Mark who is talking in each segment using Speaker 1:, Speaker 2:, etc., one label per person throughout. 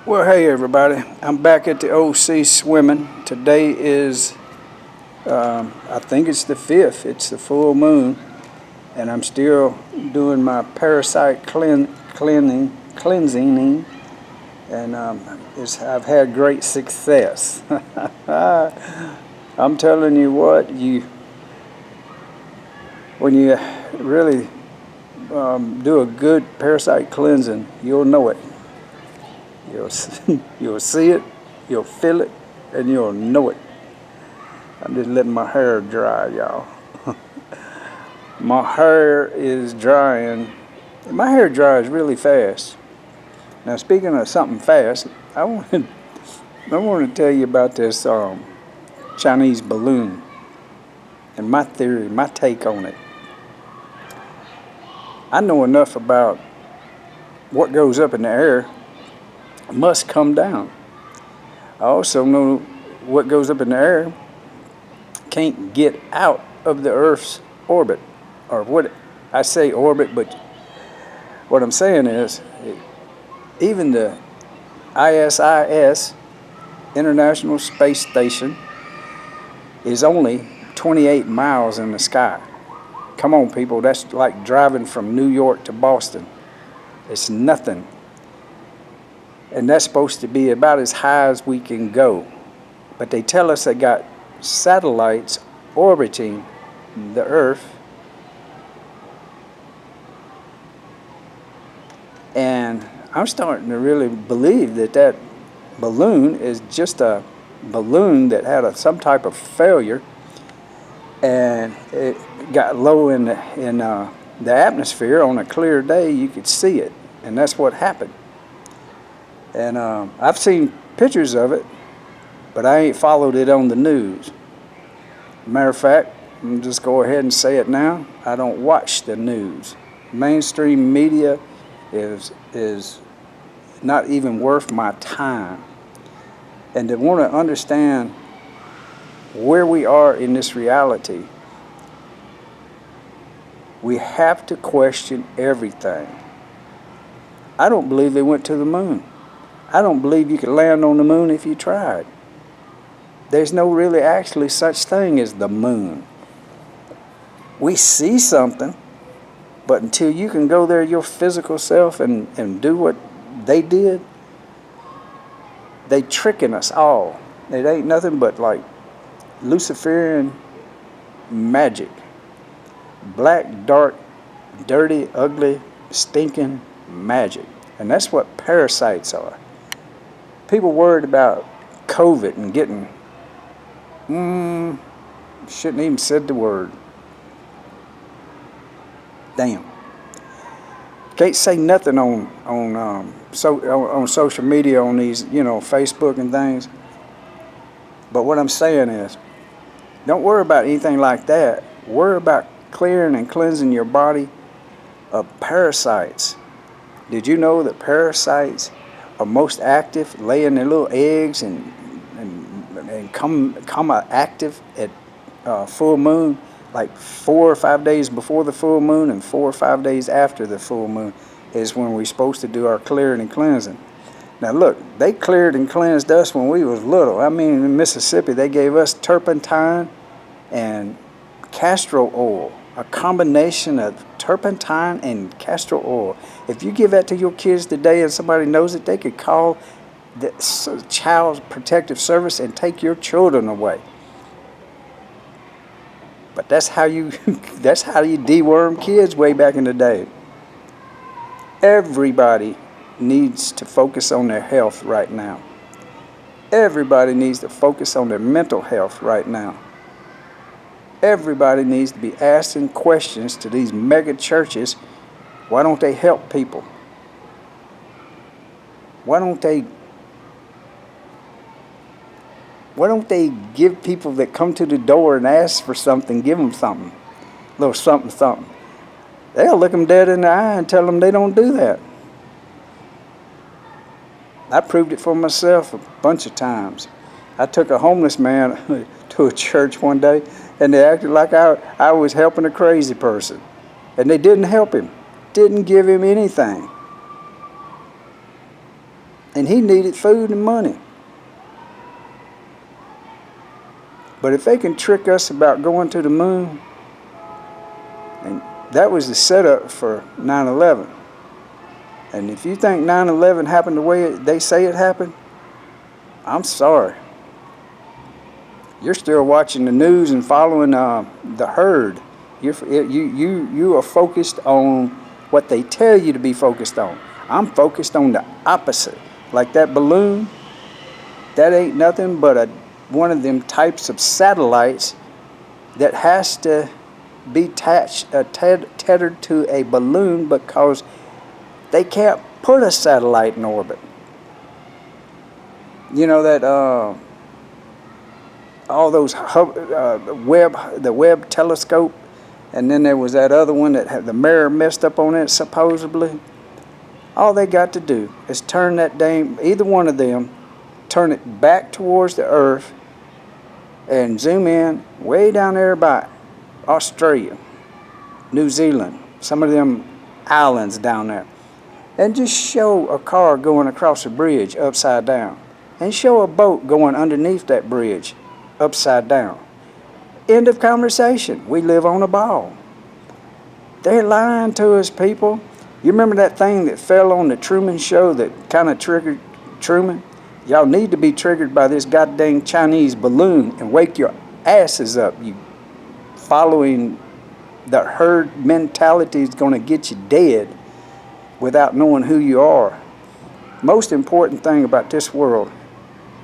Speaker 1: Well, hey everybody, I'm back at the OC swimming. Today is, I think it's the 5th, it's the full moon, and I'm still doing my parasite cleansing, and I've had great success. I'm telling you what, when you really do a good parasite cleansing, you'll know it. You'll see it, you'll feel it, and you'll know it. I'm just letting my hair dry, y'all. My hair is drying. My hair dries really fast. Now, speaking of something fast, I want to tell you about this Chinese balloon and my theory, my take on it. I know enough about what goes up in the air must come down. I also know what goes up in the air can't get out of the Earth's orbit, or what I say orbit, but what I'm saying is even the ISS, International Space Station, is only 28 miles in the sky. Come on, people, that's like driving from New York to Boston. It's nothing. And that's supposed to be about as high as we can go. But they tell us they got satellites orbiting the Earth. And I'm starting to really believe that balloon is just a balloon that had some type of failure, and it got low in the atmosphere. On a clear day, you could see it, and that's what happened. And I've seen pictures of it, but I ain't followed it on the news. Matter of fact, I'm just go ahead and say it now. I don't watch the news. Mainstream media is not even worth my time. And to want to understand where we are in this reality, we have to question everything. I don't believe they went to the moon. I don't believe you could land on the moon if you tried. There's no really actually such thing as the moon. We see something, but until you can go there your physical self and do what they did, they tricking us all. It ain't nothing but like Luciferian magic. Black, dark, dirty, ugly, stinking magic. And that's what parasites are. People worried about COVID and getting, shouldn't even said the word. Damn. Can't say nothing on social media, on these, Facebook and things. But what I'm saying is, don't worry about anything like that. Worry about clearing and cleansing your body of parasites. Did you know that parasites are most active, laying their little eggs and come active at full moon, like 4 or 5 days before the full moon and 4 or 5 days after the full moon is when we're supposed to do our clearing and cleansing. Now look, they cleared and cleansed us when we was little. I mean, in Mississippi, they gave us turpentine and castor oil, a combination of turpentine and castor oil. If you give that to your kids today and somebody knows it, they could call the Child Protective Service and take your children away. But that's how you deworm kids way back in the day. Everybody needs to focus on their health right now. Everybody needs to focus on their mental health right now. Everybody needs to be asking questions to these mega churches. Why don't they help people? Why don't they give people that come to the door and ask for something, give them something, a little something. They'll look them dead in the eye and tell them they don't do that. I proved it for myself a bunch of times. I took a homeless man to a church one day, and they acted like I was helping a crazy person. And they didn't help him, didn't give him anything. And he needed food and money. But if they can trick us about going to the moon, and that was the setup for 9/11. And if you think 9/11 happened the way they say it happened, I'm sorry. You're still watching the news and following the herd. You are focused on what they tell you to be focused on. I'm focused on the opposite. Like that balloon, that ain't nothing but one of them types of satellites that has to be tethered to a balloon because they can't put a satellite in orbit. You know that all those the Webb telescope, and then there was that other one that had the mirror messed up on it supposedly. All they got to do is turn that either one of them, turn it back towards the Earth and zoom in way down there by Australia, New Zealand, some of them islands down there, and just show a car going across a bridge upside down, and show a boat going underneath that bridge upside down. End of conversation. We live on a ball. They're lying to us, people. You remember that thing that fell on the Truman Show that kind of triggered Truman? Y'all need to be triggered by this goddamn Chinese balloon and wake your asses up. You following the herd mentality is going to get you dead without knowing who you are. Most important thing about this world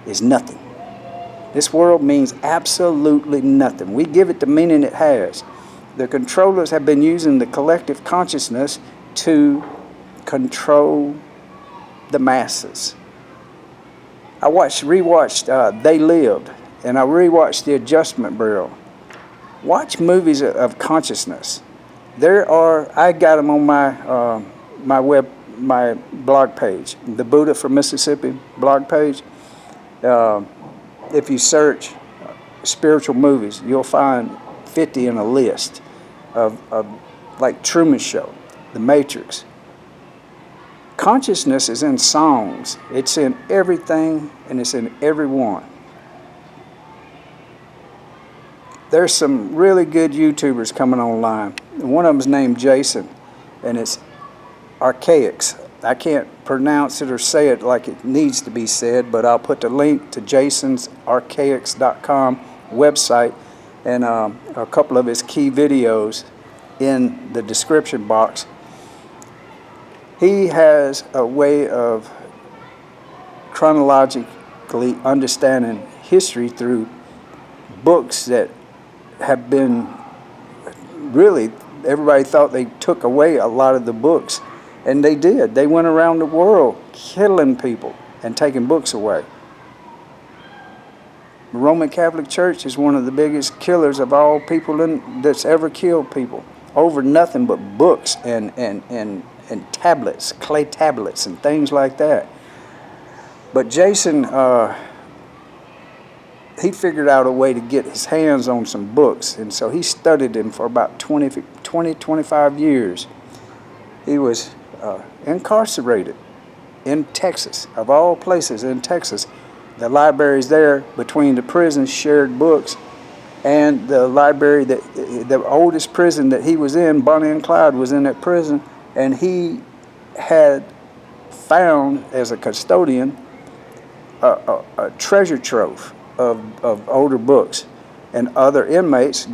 Speaker 1: is nothing. This world means absolutely nothing. We give it the meaning it has. The controllers have been using the collective consciousness to control the masses. I rewatched They Lived, and I rewatched The Adjustment Bureau. Watch movies of consciousness. I got them on my blog page, the Buddha from Mississippi blog page. If you search spiritual movies, you'll find 50 in a list of like Truman Show, The Matrix. Consciousness is in songs. It's in everything, and it's in everyone. There's some really good YouTubers coming online. One of them is named Jason, and it's Archaix. I can't pronounce it or say it like it needs to be said, but I'll put the link to Jason's Archaix.com website and a couple of his key videos in the description box. He has a way of chronologically understanding history through books that have been really, everybody thought they took away a lot of the books, and they did. They went around the world killing people and taking books away. The Roman Catholic Church is one of the biggest killers of all people that's ever killed people over nothing but books and tablets, clay tablets and things like that. But Jason, he figured out a way to get his hands on some books, and so he studied them for about 25 years. He was incarcerated in Texas, of all places in Texas. The libraries there between the prisons shared books, and the library the oldest prison that he was in, Bonnie and Clyde, was in that prison, and he had found as a custodian a treasure trove of older books, and other inmates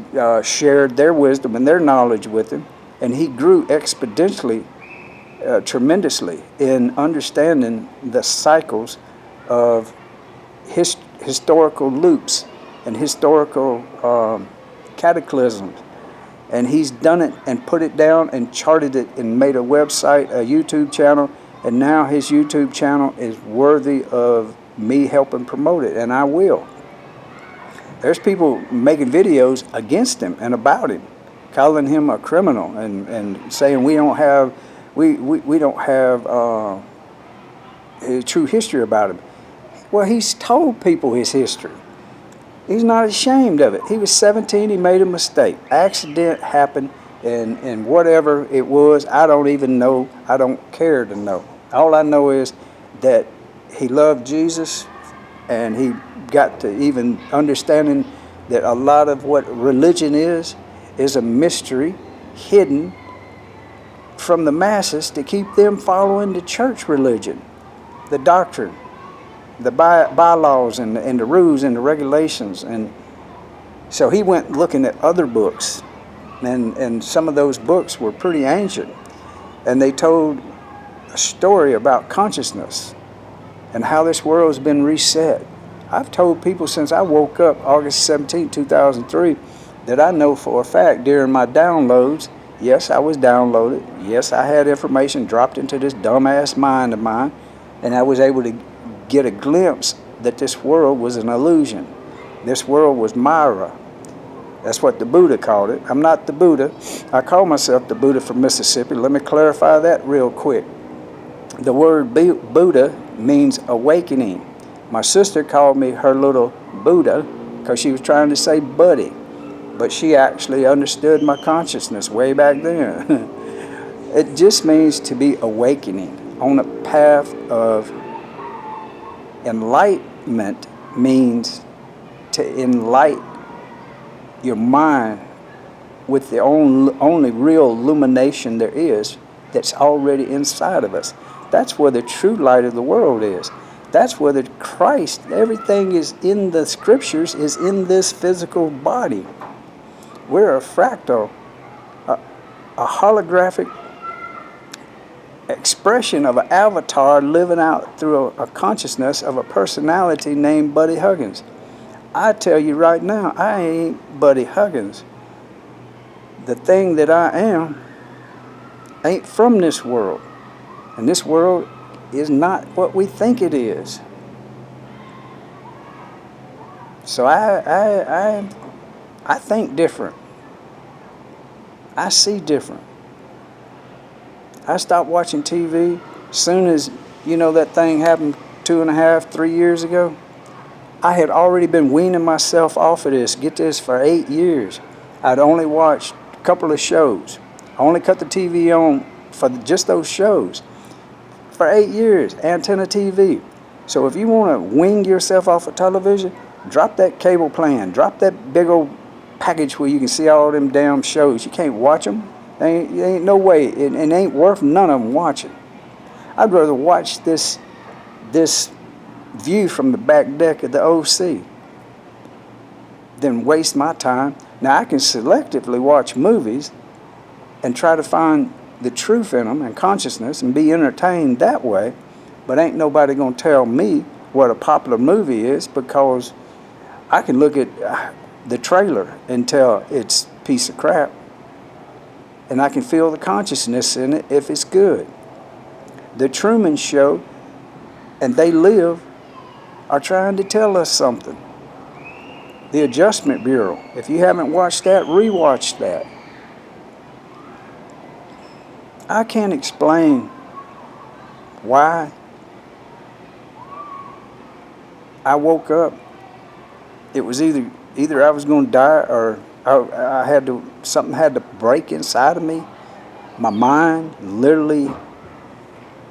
Speaker 1: shared their wisdom and their knowledge with him, and he grew exponentially, tremendously in understanding the cycles of historical loops and historical cataclysms. And he's done it and put it down and charted it and made a website, a YouTube channel, and now his YouTube channel is worthy of me helping promote it, and I will. There's people making videos against him and about him, calling him a criminal and saying we don't have a true history about him. Well, he's told people his history. He's not ashamed of it. He was 17, he made a mistake. Accident happened, and whatever it was, I don't even know. I don't care to know. All I know is that he loved Jesus, and he got to even understanding that a lot of what religion is a mystery hidden from the masses to keep them following the church religion, the doctrine, the bylaws and the rules and the regulations. And so he went looking at other books, and some of those books were pretty ancient, and they told a story about consciousness and how this world has been reset. I've told people since I woke up August 17, 2003, that I know for a fact during my downloads, yes, I was downloaded, yes, I had information dropped into this dumbass mind of mine, and I was able to get a glimpse that this world was an illusion. This world was Myra. That's what the Buddha called it. I'm not the Buddha. I call myself the Buddha from Mississippi. Let me clarify that real quick. The word Buddha means awakening. My sister called me her little Buddha because she was trying to say buddy, but she actually understood my consciousness way back then. It just means to be awakening on a path of enlightenment. Means to enlighten your mind with the only real illumination there is that's already inside of us. That's where the true light of the world is. That's where the Christ, everything is in the scriptures, is in this physical body. We're a fractal, a holographic expression of an avatar living out through a consciousness of a personality named Buddy Huggins. I tell you right now, I ain't Buddy Huggins. The thing that I am ain't from this world. And this world is not what we think it is. So I think different. I see different. I stopped watching TV as soon as, that thing happened 2.5, 3 years ago. I had already been weaning myself off of this, get this, for 8 years. I'd only watched a couple of shows. I only cut the TV on for just those shows. For 8 years, antenna TV. So if you want to wing yourself off of television, drop that cable plan. Drop that big old package where you can see all them damn shows. You can't watch them. There ain't no way. It ain't worth none of them watching. I'd rather watch this view from the back deck of the OC than waste my time. Now, I can selectively watch movies and try to find the truth in them and consciousness and be entertained that way, but ain't nobody going to tell me what a popular movie is, because I can look at the trailer and tell it's a piece of crap, and I can feel the consciousness in it if it's good. The Truman Show and They Live are trying to tell us something. The Adjustment Bureau, if you haven't watched that, rewatch that. I can't explain why I woke up. It was either I was going to die, or something had to break inside of me. My mind, literally,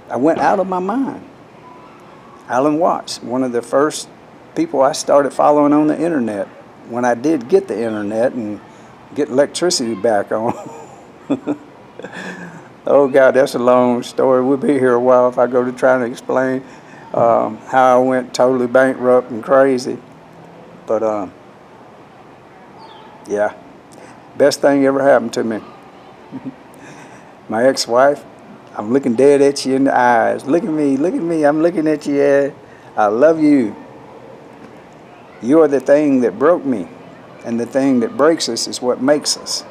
Speaker 1: I went out of my mind. Alan Watts, one of the first people I started following on the internet, when I did get the internet and get electricity back on. Oh God, that's a long story. We'll be here a while if I go to trying to explain how I went totally bankrupt and crazy. But yeah, best thing ever happened to me. My ex-wife, I'm looking dead at you in the eyes. Look at me, I'm looking at you. Yeah. I love you. You are the thing that broke me, and the thing that breaks us is what makes us.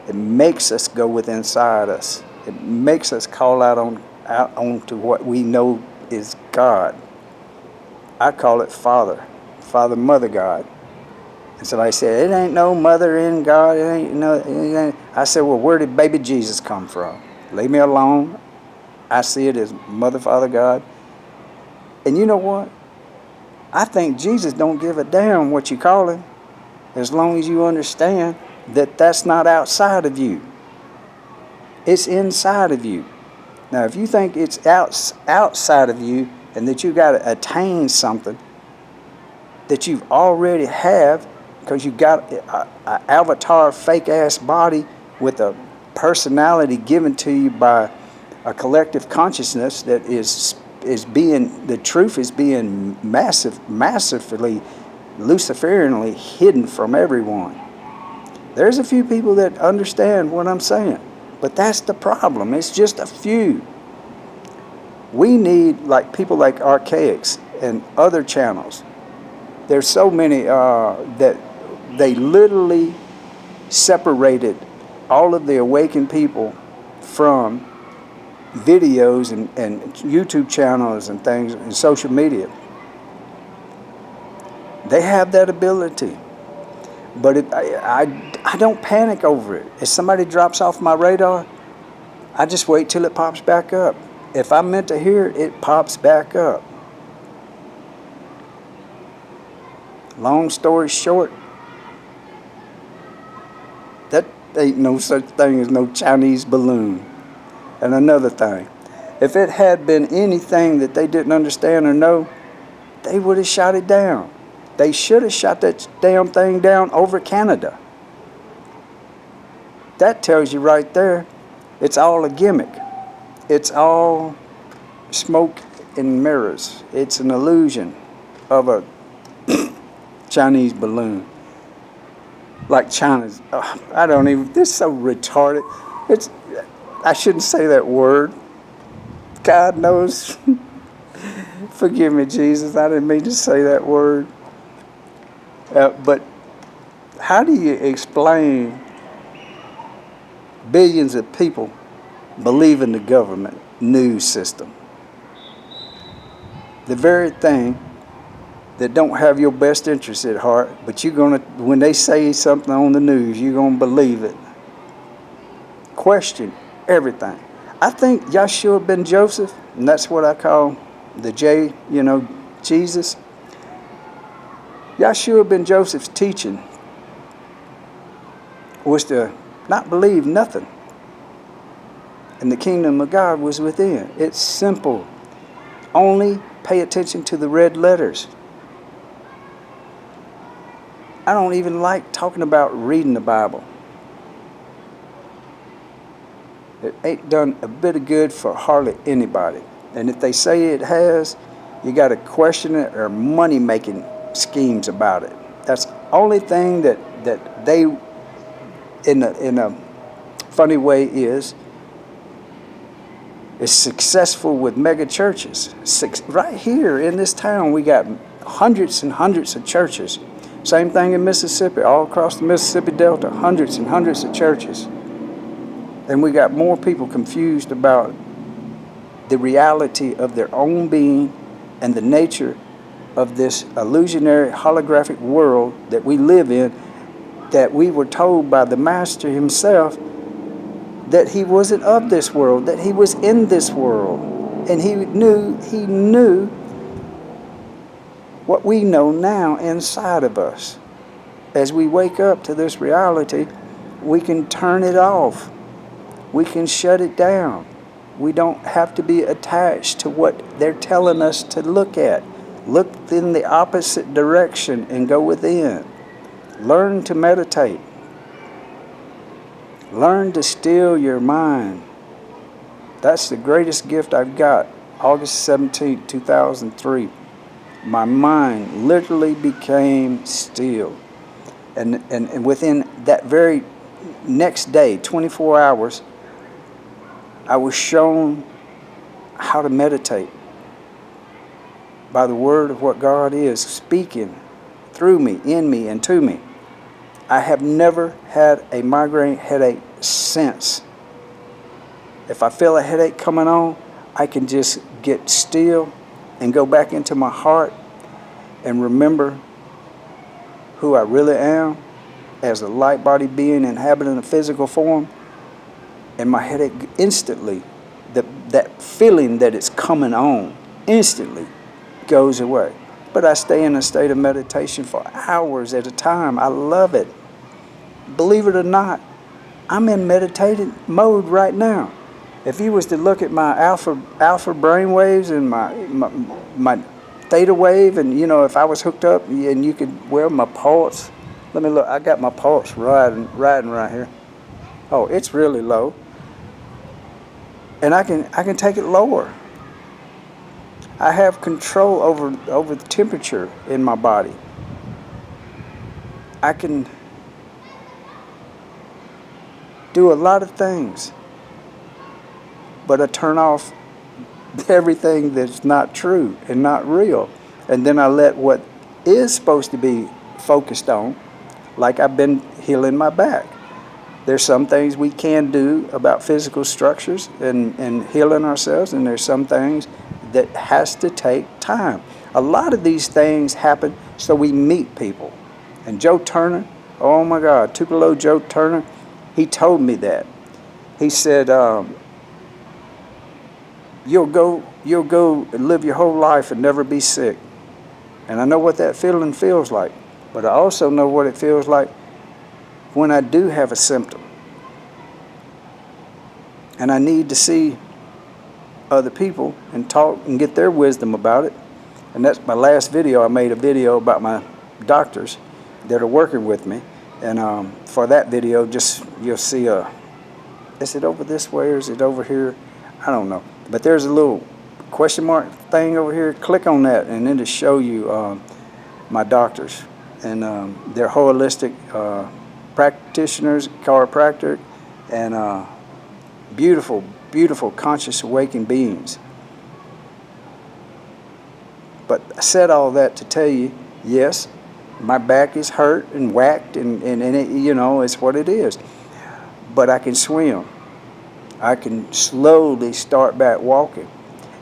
Speaker 1: It makes us go within inside us. It makes us call out onto what we know is God. I call it Father, Mother God. And somebody said, it ain't no mother in God. It ain't. I said, well, where did baby Jesus come from? Leave me alone. I see it as Mother, Father, God. And you know what? I think Jesus don't give a damn what you call him, as long as you understand that that's not outside of you. It's inside of you. Now, if you think it's outside of you, and that you got to attain something that you've already have, because you got an avatar fake ass body with a personality given to you by a collective consciousness that is being, the truth is being massively Luciferianly hidden from everyone. There's a few people that understand what I'm saying, but that's the problem. It's just a few. We need like people like Archaix and other channels. There's so many that they literally separated all of the awakened people from videos and YouTube channels and things and social media. They have that ability, but I don't panic over it. If somebody drops off my radar, I just wait till it pops back up. If I'm meant to hear it, it pops back up. Long story short, that ain't no such thing as no Chinese balloon. And another thing, if it had been anything that they didn't understand or know, they would have shot it down. They should have shot that damn thing down over Canada. That tells you right there, it's all a gimmick. It's all smoke and mirrors. It's an illusion of a Chinese balloon. Like China's, I don't even, this is so retarded. I shouldn't say that word. God knows. Forgive me, Jesus, I didn't mean to say that word. But how do you explain billions of people believing the government news system? The very thing that don't have your best interest at heart, but you're gonna, when they say something on the news, you're gonna believe it. Question everything. I think Yeshua ben Joseph, and that's what I call the J, Jesus. Yeshua ben Joseph's teaching was to not believe nothing. And the kingdom of God was within. It's simple. Only pay attention to the red letters. I don't even like talking about reading the Bible. It ain't done a bit of good for hardly anybody. And if they say it has, you got to question it, or money-making schemes about it. That's the only thing that they, in a funny way, is successful with mega churches. Right here in this town, we got hundreds and hundreds of churches. Same thing in Mississippi, all across the Mississippi Delta, hundreds and hundreds of churches. And we got more people confused about the reality of their own being and the nature of this illusionary holographic world that we live in, that we were told by the Master himself that he wasn't of this world, that he was in this world. And he knew what we know now inside of us. As we wake up to this reality, we can turn it off. We can shut it down. We don't have to be attached to what they're telling us to look at. Look in the opposite direction and go within. Learn to meditate. Learn to still your mind. That's the greatest gift I've got. August 17, 2003. My mind literally became still. And within that very next day, 24 hours, I was shown how to meditate by the word of what God is speaking through me, in me, and to me. I have never had a migraine headache since. If I feel a headache coming on, I can just get still and go back into my heart and remember who I really am as a light body being inhabiting a physical form. And my headache instantly, that feeling that it's coming on, instantly goes away. But I stay in a state of meditation for hours at a time. I love it. Believe it or not, I'm in meditative mode right now. If you was to look at my alpha brain waves and my theta wave, and you know, if I was hooked up and you could wear my pulse, let me look. I got my pulse riding right here. Oh, it's really low, and I can take it lower. I have control over the temperature in my body. I can do a lot of things, but I turn off everything that's not true and not real, and then I let what is supposed to be focused on, like I've been healing my back. There's some things we can do about physical structures and healing ourselves, and there's some things that has to take time. A lot of these things happen so we meet people. And Joe Turner, oh my God, Tupelo Joe Turner, he told me that. He said, you'll go and live your whole life and never be sick. And I know what that feeling feels like. But I also know what it feels like when I do have a symptom. And I need to see other people and talk and get their wisdom about it. And that's my last video. I made a video about my doctors that are working with me, and for that video, just you'll see is it over this way or is it over here? I don't know, but there's a little question mark thing over here. Click on that and it'll show you my doctors, and they're holistic practitioners, chiropractic, and beautiful conscious awakened beings. But I said all that to tell you, yes, my back is hurt and whacked, and it, you know, it's what it is. But I can swim. I can slowly start back walking.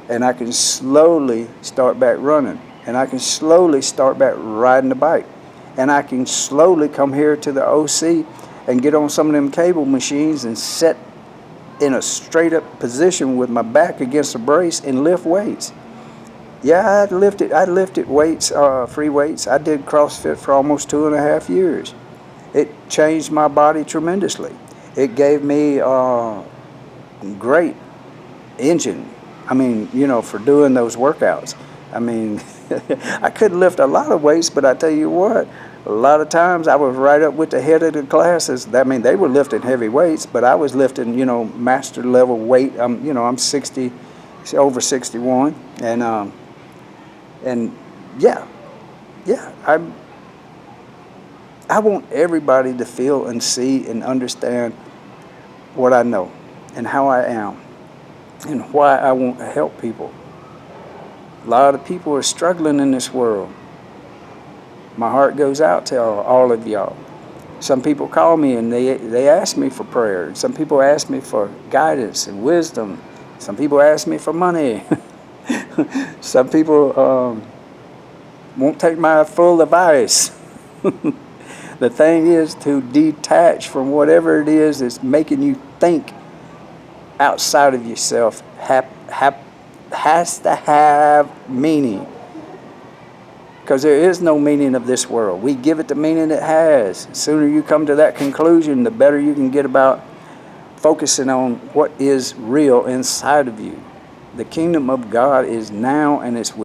Speaker 1: And I can slowly start back running. And I can slowly start back riding the bike. And I can slowly come here to the OC and get on some of them cable machines and sit in a straight up position with my back against a brace and lift weights. Yeah, I lifted weights, free weights. I did CrossFit for almost 2.5 years. It changed my body tremendously. It gave me great engine. I mean, you know, for doing those workouts. I mean, I couldn't lift a lot of weights, but I tell you what, a lot of times I was right up with the head of the classes. I mean, they were lifting heavy weights, but I was lifting, you know, master level weight. You know, I'm over 61, and yeah, I want everybody to feel and see and understand what I know and how I am and why I want to help people. A lot of people are struggling in this world. My heart goes out to all of y'all. Some people call me and they ask me for prayer. Some people ask me for guidance and wisdom. Some people ask me for money. Some people won't take my full advice. The thing is to detach from whatever it is that's making you think outside of yourself. Has to have meaning. Because there is no meaning of this world. We give it the meaning it has. The sooner you come to that conclusion, the better you can get about focusing on what is real inside of you. The kingdom of God is now, and it's